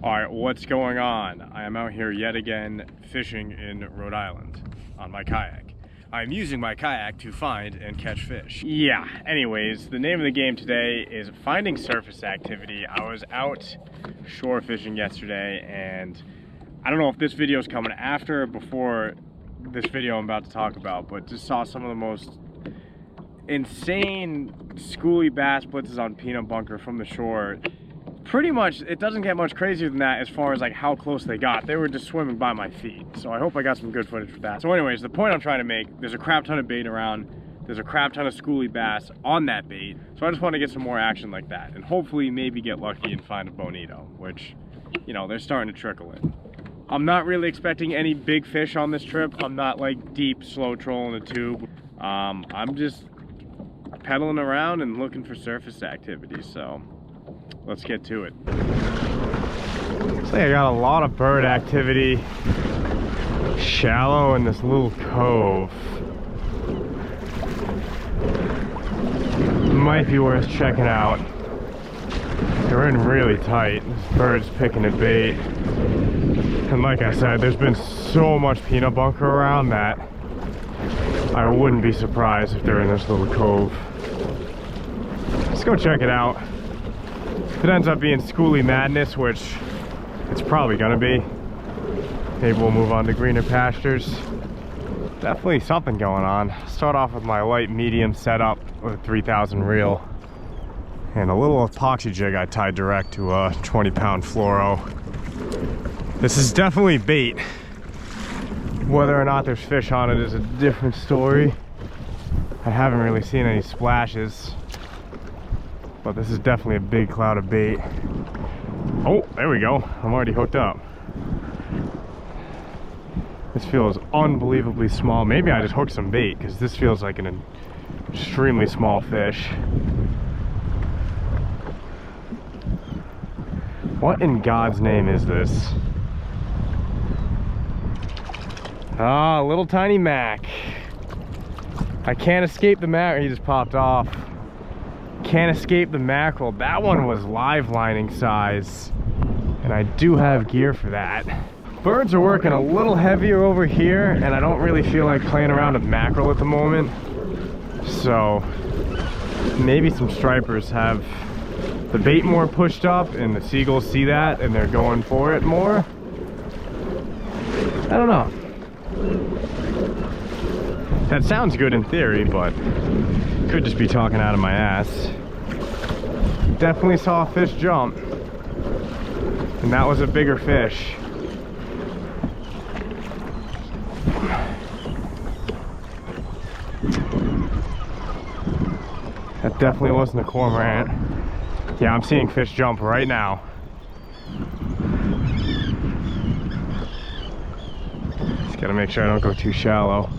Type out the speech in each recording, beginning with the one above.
All right, what's going on? I am out here yet again fishing in Rhode Island on my kayak. I'm using my kayak to find and catch fish. Yeah, anyways, the name of the game today is finding surface activity. I was out shore fishing yesterday, and I don't know if this video is coming after or before this video I'm about to talk about, but just saw some of the most insane schoolie bass blitzes on peanut bunker from the shore. Pretty much, it doesn't get much crazier than that as far as like how close they got. They were just swimming by my feet. So I hope I got some good footage for that. So anyways, the point I'm trying to make, there's a crap ton of bait around. There's a crap ton of schoolie bass on that bait. So I just want to get some more action like that. And hopefully maybe get lucky and find a bonito, which, you know, they're starting to trickle in. I'm not really expecting any big fish on this trip. I'm not like deep, slow trolling a tube. I'm just pedaling around and looking for surface activity, so let's get to it. Looks like I got a lot of bird activity shallow in this little cove. Might be worth checking out. They're in really tight. This bird's picking at bait. And like I said, there's been so much peanut bunker around that I wouldn't be surprised if they're in this little cove. Let's go check it out. If it ends up being schoolie madness, which it's probably gonna be, maybe we'll move on to greener pastures. Definitely something going on. Start off with my light medium setup with a 3000 reel and a little epoxy jig I tied direct to a 20-pound fluoro. This is definitely bait. Whether or not there's fish on it is a different story. I haven't really seen any splashes, but this is definitely a big cloud of bait. Oh, there we go. I'm already hooked up. This feels unbelievably small. Maybe I just hooked some bait because this feels like an extremely small fish. What in God's name is this? Ah, little tiny Mac. I can't escape the mackerel. He just popped off. Can't escape the mackerel. That one was live lining size, and I do have gear for that. Birds are working a little heavier over here, and I don't really feel like playing around with mackerel at the moment. So maybe some stripers have the bait more pushed up and the seagulls see that and they're going for it more. I don't know. That sounds good in theory, but could just be talking out of my ass. Definitely saw a fish jump, and that was a bigger fish. That definitely wasn't a cormorant. Yeah, I'm seeing fish jump right now. Just gotta make sure I don't go too shallow.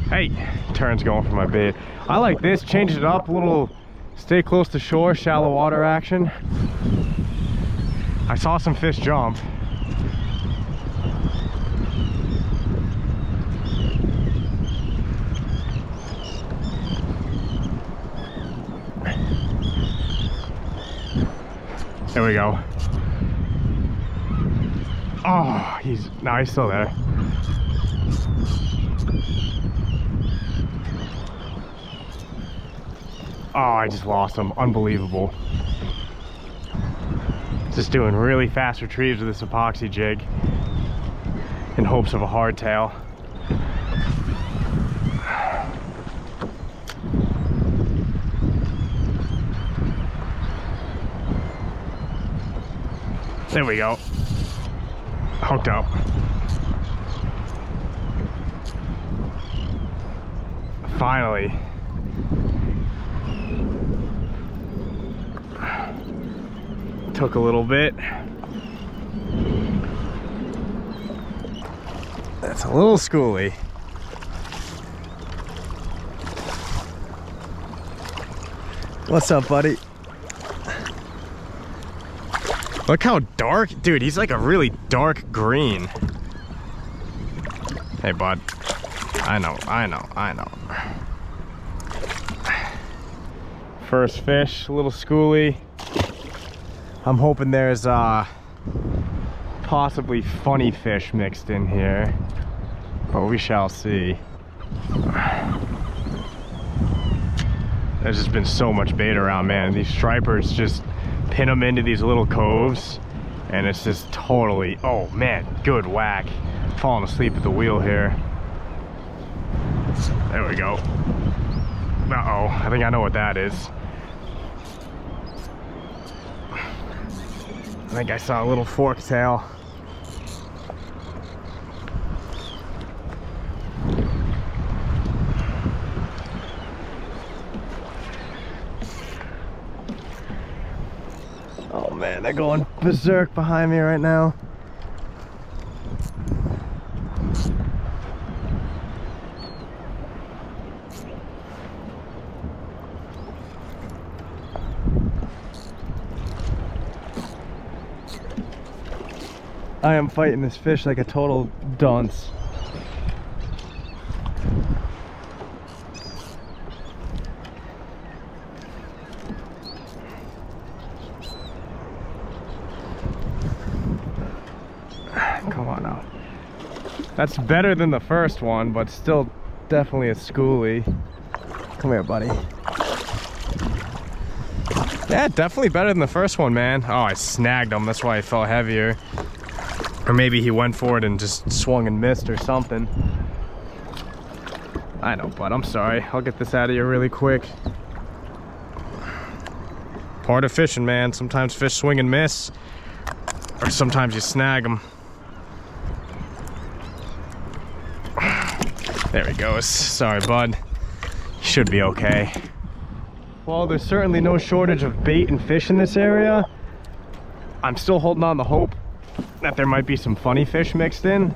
Hey, turns going for my bait. I like this, change it up a little, stay close to shore, shallow water action. I saw some fish jump. There we go. Oh, he's still there. Oh, I just lost him. Unbelievable. Just doing really fast retrieves with this epoxy jig in hopes of a hardtail. There we go. Hooked up. Finally. Took a little bit. That's a little schoolie. What's up, buddy? Look how dark, dude, he's like a really dark green. Hey, bud. I know. First fish, a little schoolie. I'm hoping there's possibly funny fish mixed in here, but we shall see. There's just been so much bait around, man. These stripers just pin them into these little coves, and it's just totally, oh man, good whack. Falling asleep at the wheel here. There we go. Uh-oh, I think I know what that is. I think I saw a little fork tail. Oh man, they're going berserk behind me right now. I am fighting this fish like a total dunce. Come on now. That's better than the first one, but still definitely a schoolie. Come here, buddy. Yeah, definitely better than the first one, man. Oh, I snagged him. That's why he felt heavier. Or maybe he went for it and just swung and missed or something. I know, bud. I'm sorry. I'll get this out of you really quick. Part of fishing, man. Sometimes fish swing and miss. Or sometimes you snag them. There he goes. Sorry, bud. Should be okay. Well, there's certainly no shortage of bait and fish in this area. I'm still holding on to hope that there might be some funny fish mixed in.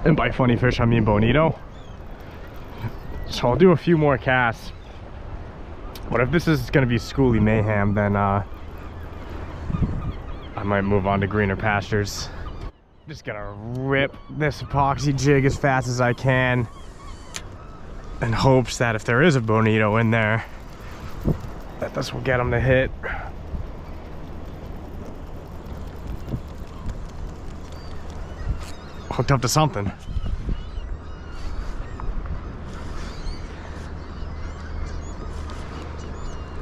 And by funny fish, I mean bonito. So I'll do a few more casts. But if this is gonna be schoolie mayhem, then I might move on to greener pastures. Just gonna rip this epoxy jig as fast as I can in hopes that if there is a bonito in there, that this will get them to hit. Hooked up to something.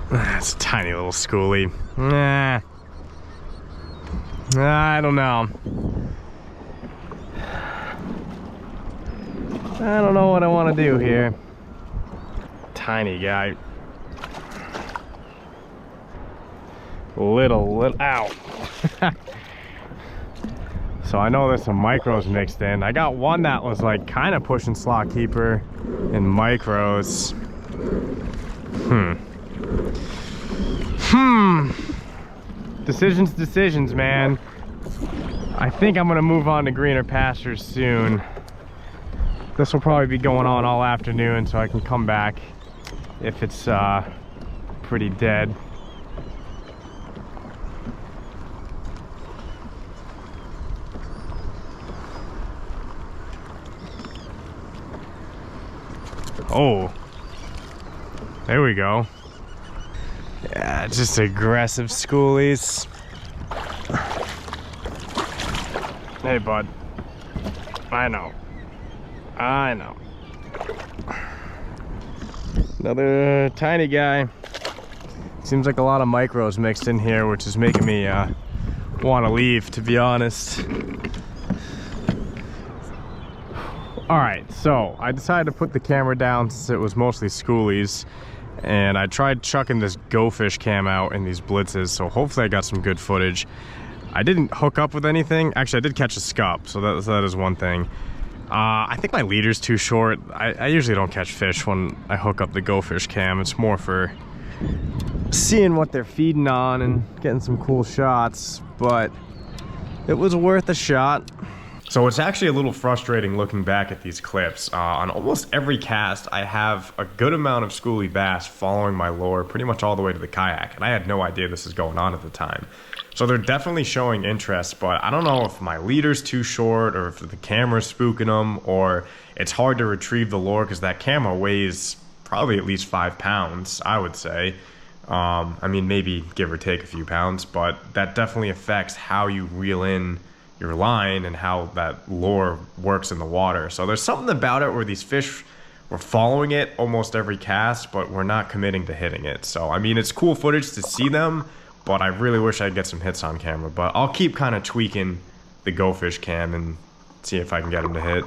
That's a tiny little schoolie. Nah. I don't know. I don't know what I want to do here. Tiny guy. Little, ow. So I know there's some micros mixed in. I got one that was like kind of pushing slot keeper in micros. Decisions, man. I think I'm gonna move on to greener pastures soon. This will probably be going on all afternoon, so I can come back if it's pretty dead. Oh, there we go. Yeah, just aggressive schoolies. Hey, bud. I know. Another tiny guy. Seems like a lot of micros mixed in here, which is making me want to leave, to be honest. Alright, so I decided to put the camera down since it was mostly schoolies, and I tried chucking this Go Fish cam out in these blitzes, so hopefully I got some good footage. I didn't hook up with anything. Actually, I did catch a scup, so that is one thing. I think my leader's too short. I usually don't catch fish when I hook up the Go Fish cam. It's more for seeing what they're feeding on and getting some cool shots, but it was worth a shot. So it's actually a little frustrating looking back at these clips. On almost every cast, I have a good amount of schoolie bass following my lure pretty much all the way to the kayak, and I had no idea this was going on at the time. So they're definitely showing interest, but I don't know if my leader's too short or if the camera's spooking them, or it's hard to retrieve the lure because that camera weighs probably at least 5 pounds, I would say. I mean, maybe give or take a few pounds, but that definitely affects how you reel in your line and how that lure works in the water. So there's something about it where these fish, we're following it almost every cast, but we're not committing to hitting it. So, I mean, it's cool footage to see them, but I really wish I'd get some hits on camera. But I'll keep kind of tweaking the Go Fish cam and see if I can get them to hit.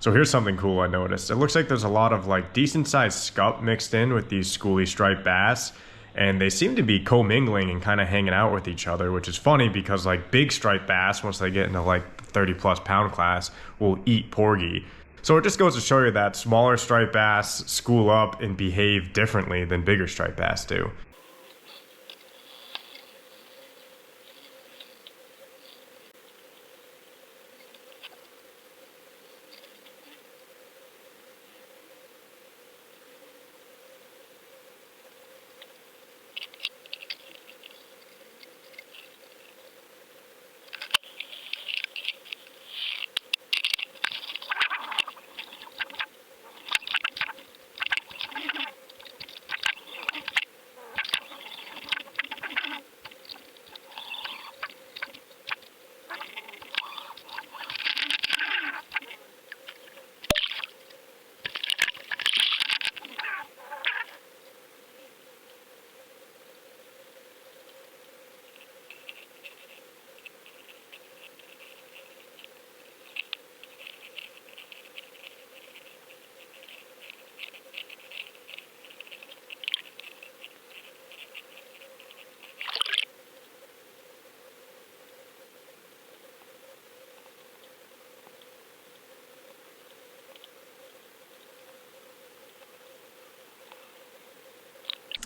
So here's something cool I noticed. It looks like there's a lot of like decent sized scup mixed in with these schoolie striped bass, and they seem to be commingling and kind of hanging out with each other, which is funny because like big striped bass, once they get into like 30+ pound class, will eat porgy. So it just goes to show you that smaller striped bass school up and behave differently than bigger striped bass do.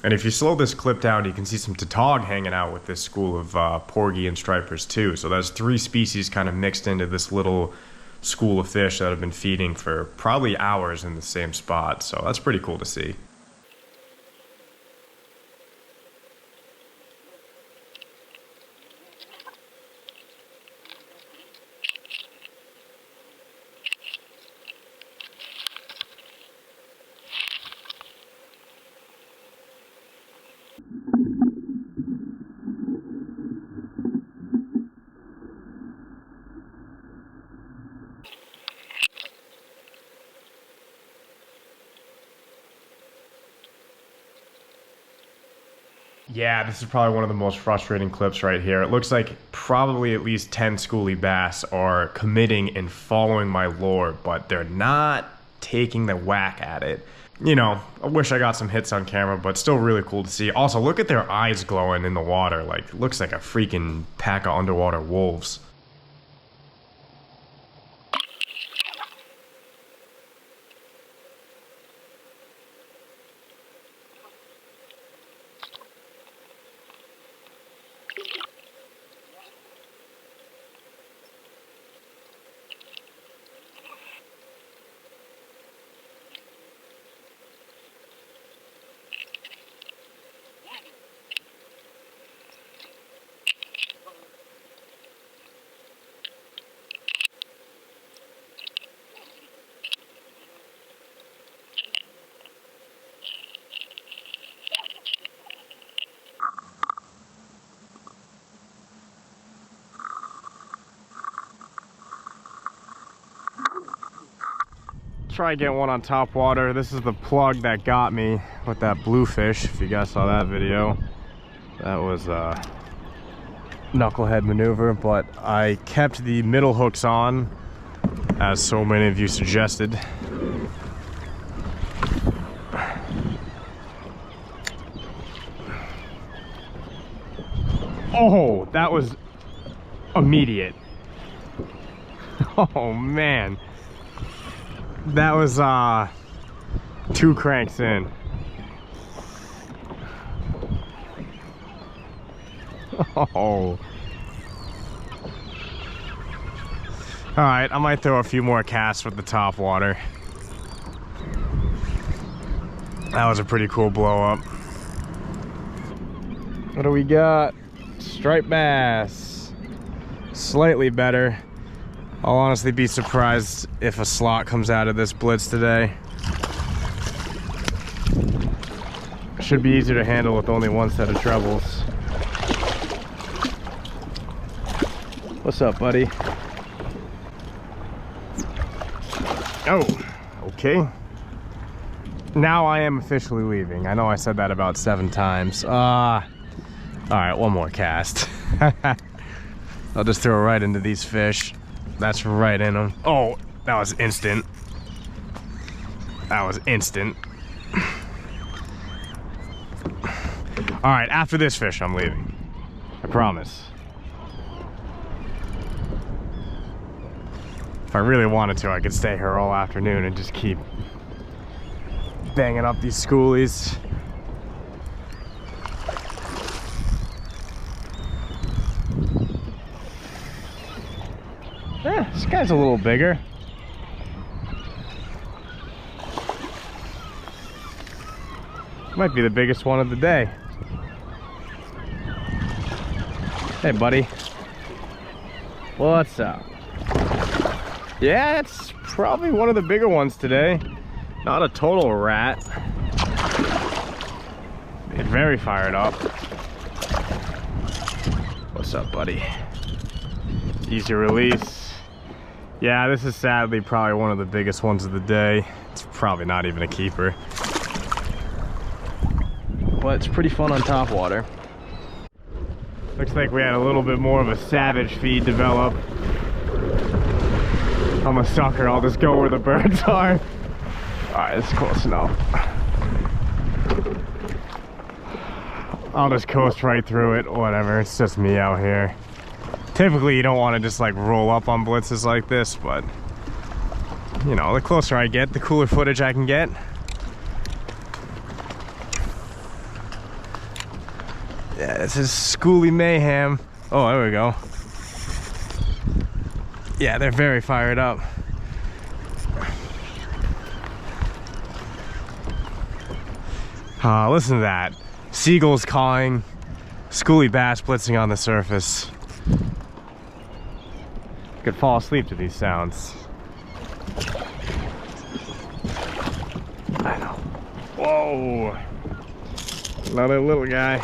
And if you slow this clip down, you can see some tautog hanging out with this school of porgy and stripers too. So that's 3 species kind of mixed into this little school of fish that have been feeding for probably hours in the same spot. So that's pretty cool to see. Yeah, this is probably one of the most frustrating clips right here. It looks like probably at least 10 schoolie bass are committing and following my lure, but they're not taking the whack at it. You know, I wish I got some hits on camera, but still really cool to see. Also, look at their eyes glowing in the water. Like, it looks like a freaking pack of underwater wolves. Try getting one on top water. This is the plug that got me with that bluefish. If you guys saw that video, that was a knucklehead maneuver, but I kept the middle hooks on as so many of you suggested. Oh, that was immediate. Oh man. That was 2 cranks in. Oh. Alright, I might throw a few more casts with the top water. That was a pretty cool blow up. What do we got? Striped bass. Slightly better. I'll honestly be surprised if a slot comes out of this blitz today. Should be easier to handle with only one set of trebles. What's up, buddy? Oh, okay. Now I am officially leaving. I know I said that about 7 times. All right, one more cast. I'll just throw it right into these fish. That's right in them. Oh, that was instant. That was instant. All right, after this fish, I'm leaving. I promise. If I really wanted to, I could stay here all afternoon and just keep banging up these schoolies. Yeah, this guy's a little bigger. Might be the biggest one of the day. Hey, buddy. What's up? Yeah, it's probably one of the bigger ones today. Not a total rat. It's very fired up. What's up, buddy? Easy release. Yeah, this is sadly probably one of the biggest ones of the day. It's probably not even a keeper. But it's pretty fun on top water. Looks like we had a little bit more of a savage feed develop. I'm a sucker, I'll just go where the birds are. Alright, it's close enough. I'll just coast right through it, whatever, it's just me out here. Typically you don't want to just like roll up on blitzes like this, but you know, the closer I get, the cooler footage I can get. Yeah, this is schoolie mayhem. Oh, there we go. Yeah, they're very fired up. Listen to that. Seagulls cawing, schoolie bass blitzing on the surface. Could fall asleep to these sounds. I know. Whoa! Another little guy.